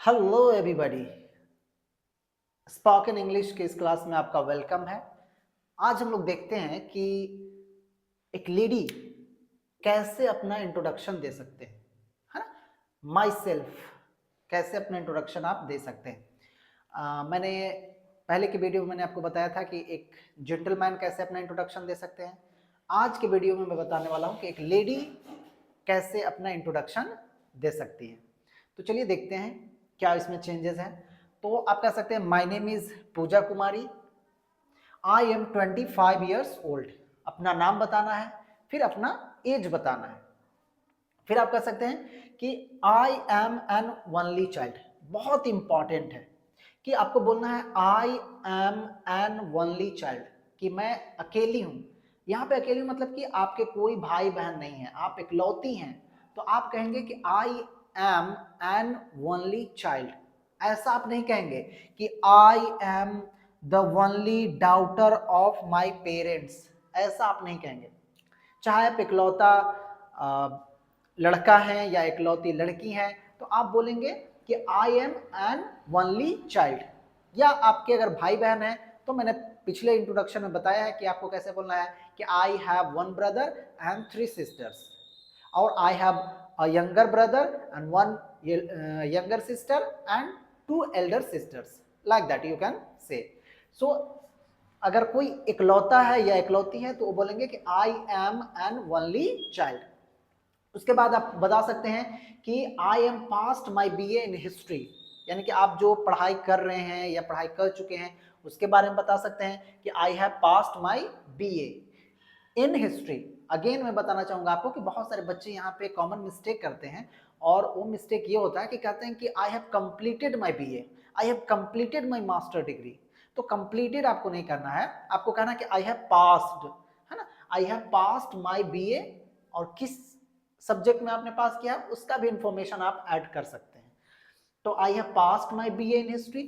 Hello everybody. Spoken English के इस class में आपका वेलकम है। आज हम लोग देखते हैं कि एक लेडी कैसे अपना इंट्रोडक्शन दे सकते हैं, है ना। माई सेल्फ, कैसे अपना इंट्रोडक्शन आप दे सकते हैं। मैंने पहले की वीडियो में मैंने आपको बताया था कि एक जेंटलमैन कैसे अपना इंट्रोडक्शन दे सकते हैं। आज के वीडियो में मैं बताने वाला हूँ कि एक लेडी कैसे अपना इंट्रोडक्शन दे सकती है। तो चलिए देखते हैं क्या इसमें चेंजेस हैं। तो आप कह सकते हैं my name is Pooja Kumari, I am 25 years old. अपना नाम बताना है, फिर अपना एज बताना है। फिर आप कह सकते हैं कि I am an only child. बहुत इंपॉर्टेंट है कि आपको बोलना है I am an only child, कि मैं अकेली हूं। यहाँ पे अकेली मतलब कि आपके कोई भाई बहन नहीं है, आप इकलौती हैं। तो आप कहेंगे कि I am an only child. ऐसा आप नहीं कहेंगे कि I am the only daughter of my parents. ऐसा आप नहीं कहेंगे। चाहे आप इकलौता लड़का है या इकलौती लड़की है, तो आप बोलेंगे कि I am an only child. या आपके अगर भाई बहन है तो मैंने पिछले इंट्रोडक्शन में बताया है कि आपको कैसे बोलना है कि I have one brother and 3 sisters, और I have a younger brother and one younger sister and 2 elder sisters, like that you can say. So अगर कोई इकलौता है या इकलौती है तो वो बोलेंगे कि I am an only child. उसके बाद आप बता सकते हैं कि I am passed my BA in history, यानी कि आप जो पढ़ाई कर रहे हैं या पढ़ाई कर चुके हैं उसके बारे में बता सकते हैं कि I have past my BA in history. Again मैं बताना चाहूंगा आपको कि बहुत सारे बच्चे यहाँ पे कॉमन मिस्टेक करते हैं, और वो मिस्टेक ये होता है कि कहते हैं कि I have completed my BA, I have completed my master degree. तो कंप्लीटेड आपको नहीं करना है, आपको कहना है कि आई हैव पास्ड, है ना। आई हैव पास्ड माई बीए, और किस सब्जेक्ट में आपने पास किया उसका भी इंफॉर्मेशन आप ऐड कर सकते हैं। तो आई have passed my BA in history.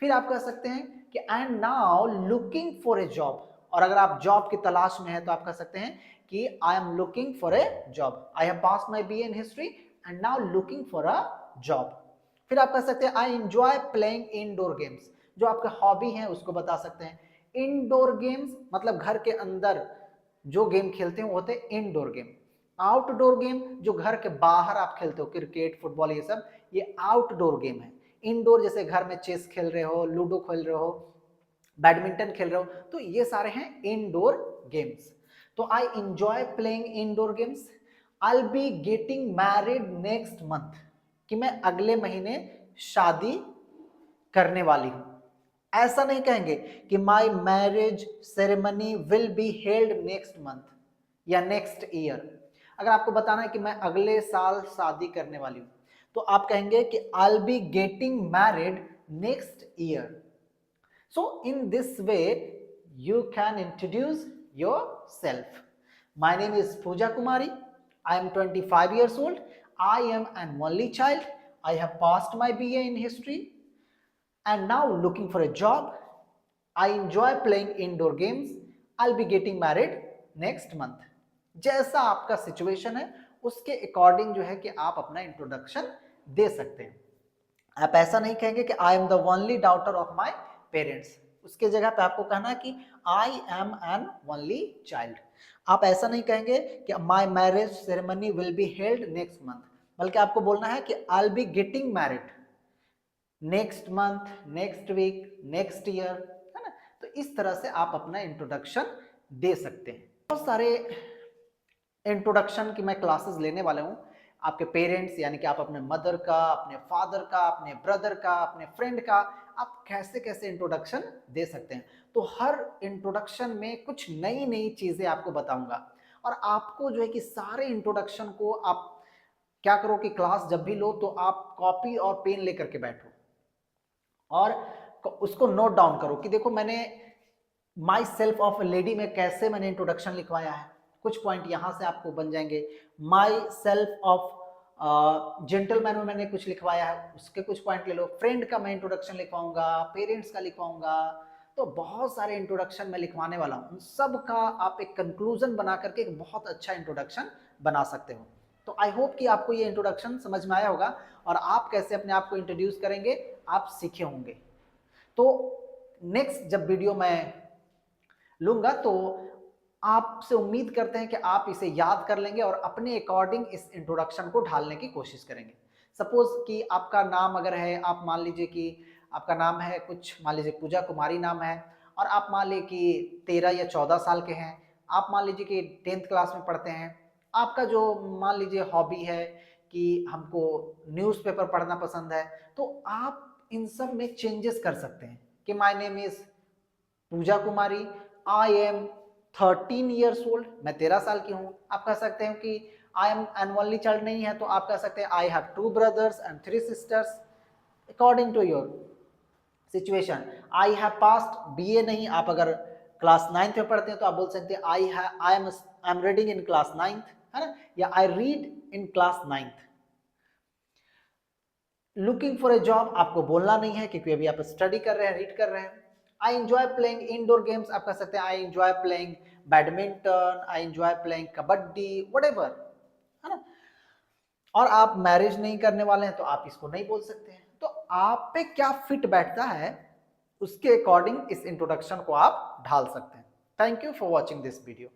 फिर आप कह सकते हैं कि I M now looking for a job, और अगर आप जॉब की तलाश में हैं तो आप कह सकते हैं कि I am looking for a job. I have passed my BA in history and now looking for a job. फिर आप कह सकते हैं I enjoy playing indoor games. जो आपका हॉबी है उसको बता सकते हैं। इनडोर गेम्स मतलब घर के अंदर जो गेम खेलते हैं वो होते हैं इनडोर गेम। आउटडोर गेम जो घर के बाहर आप खेलते हो, क्रिकेट फुटबॉल ये सब, ये आउटडोर गेम है। इनडोर जैसे घर में चेस खेल रहे हो, लूडो खेल रहे हो, बैडमिंटन खेल रहे हो, तो ये सारे हैं इनडोर गेम्स। तो I enjoy playing indoor games. I will be getting married next month, कि मैं अगले महीने शादी करने वाली हूं। ऐसा नहीं कहेंगे कि my marriage ceremony will be held next month या नेक्स्ट ईयर। अगर आपको बताना है कि मैं अगले साल शादी करने वाली हूं तो आप कहेंगे कि I will be getting married next year. So in this way you can introduce yourself. My name is Pooja Kumari. I am 25 years old. I am an only child. I have passed my BA in history and now looking for a job. I enjoy playing indoor games. I'll be getting married next month. जैसा आपका situation है उसके according जो है कि आप अपना introduction दे सकते हैं। आप ऐसा नहीं कहेंगे कि I am the only daughter of my parents. उसके जगह पे आपको कहना है कि I am an only child. आप ऐसा नहीं कहेंगे कि my marriage ceremony will be held next month, बल्कि आपको बोलना है कि I will be getting married next month, next week, next year, है ना। तो इस तरह से आप अपना इंट्रोडक्शन दे सकते हैं। बहुत सारे इंट्रोडक्शन की मैं क्लासेस लेने वाला हूँ। आपके पेरेंट्स यानी कि आप अपने मदर का, अपने फादर का, अपने ब्रदर का, अपने फ्रेंड का, आप कैसे कैसे इंट्रोडक्शन दे सकते हैं। तो हर इंट्रोडक्शन में कुछ नई नई चीज़ें आपको बताऊंगा, और आपको जो है कि सारे इंट्रोडक्शन को आप क्या करो कि क्लास जब भी लो तो आप कॉपी और पेन लेकर के बैठो और उसको नोट डाउन करो कि देखो मैंने माई सेल्फ ऑफ लेडी में कैसे मैंने इंट्रोडक्शन लिखवाया है। कुछ पॉइंट यहाँ से आपको बन जाएंगे। माई सेल्फ ऑफ जेंटलमैन में मैंने कुछ लिखवाया है, उसके कुछ पॉइंट ले लो। फ्रेंड का मैं इंट्रोडक्शन लिखवाऊंगा, पेरेंट्स का लिखवाऊंगा। तो बहुत सारे इंट्रोडक्शन मैं लिखवाने वाला हूँ। उन सब का आप एक कंक्लूजन बना करके एक बहुत अच्छा इंट्रोडक्शन बना सकते हो। तो आई होप कि आपको ये इंट्रोडक्शन समझ में आया होगा और आप कैसे अपने आप को इंट्रोड्यूस करेंगे आप सीखे होंगे। तो नेक्स्ट जब वीडियो मैं लूंगा तो आपसे उम्मीद करते हैं कि आप इसे याद कर लेंगे और अपने अकॉर्डिंग इस इंट्रोडक्शन को ढालने की कोशिश करेंगे। सपोज कि आपका नाम अगर है, आप मान लीजिए कि आपका नाम है कुछ, मान लीजिए पूजा कुमारी नाम है, और आप मान लीजिए कि 13 या 14 साल के हैं, आप मान लीजिए कि 10th क्लास में पढ़ते हैं, आपका जो मान लीजिए हॉबी है कि हमको न्यूज़पेपर पढ़ना पसंद है, तो आप इन सब में चेंजेस कर सकते हैं कि my name is Pooja Kumari, I am 13 years old, मैं 13 साल की हूँ। आप कह सकते हैं कि I am an only child नहीं है तो आप कह सकते हैं I have 2 brothers and 3 sisters, according to your situation. I have passed BA नहीं, आप अगर क्लास 9th में पढ़ते हैं तो आप बोल सकते हैं I am reading in class 9th, है ना, या I read in class 9th। Looking for a job आपको बोलना नहीं है क्योंकि अभी आप स्टडी कर रहे हैं, रीड कर रहे हैं। I enjoy playing indoor games, आप कह सकते हैं I enjoy playing badminton, I enjoy playing kabaddi, whatever, है ना। और आप मैरिज नहीं करने वाले हैं तो आप इसको नहीं बोल सकते हैं। तो आप पे क्या फिट बैठता है उसके अकॉर्डिंग इस इंट्रोडक्शन को आप ढाल सकते हैं। Thank you for watching this video.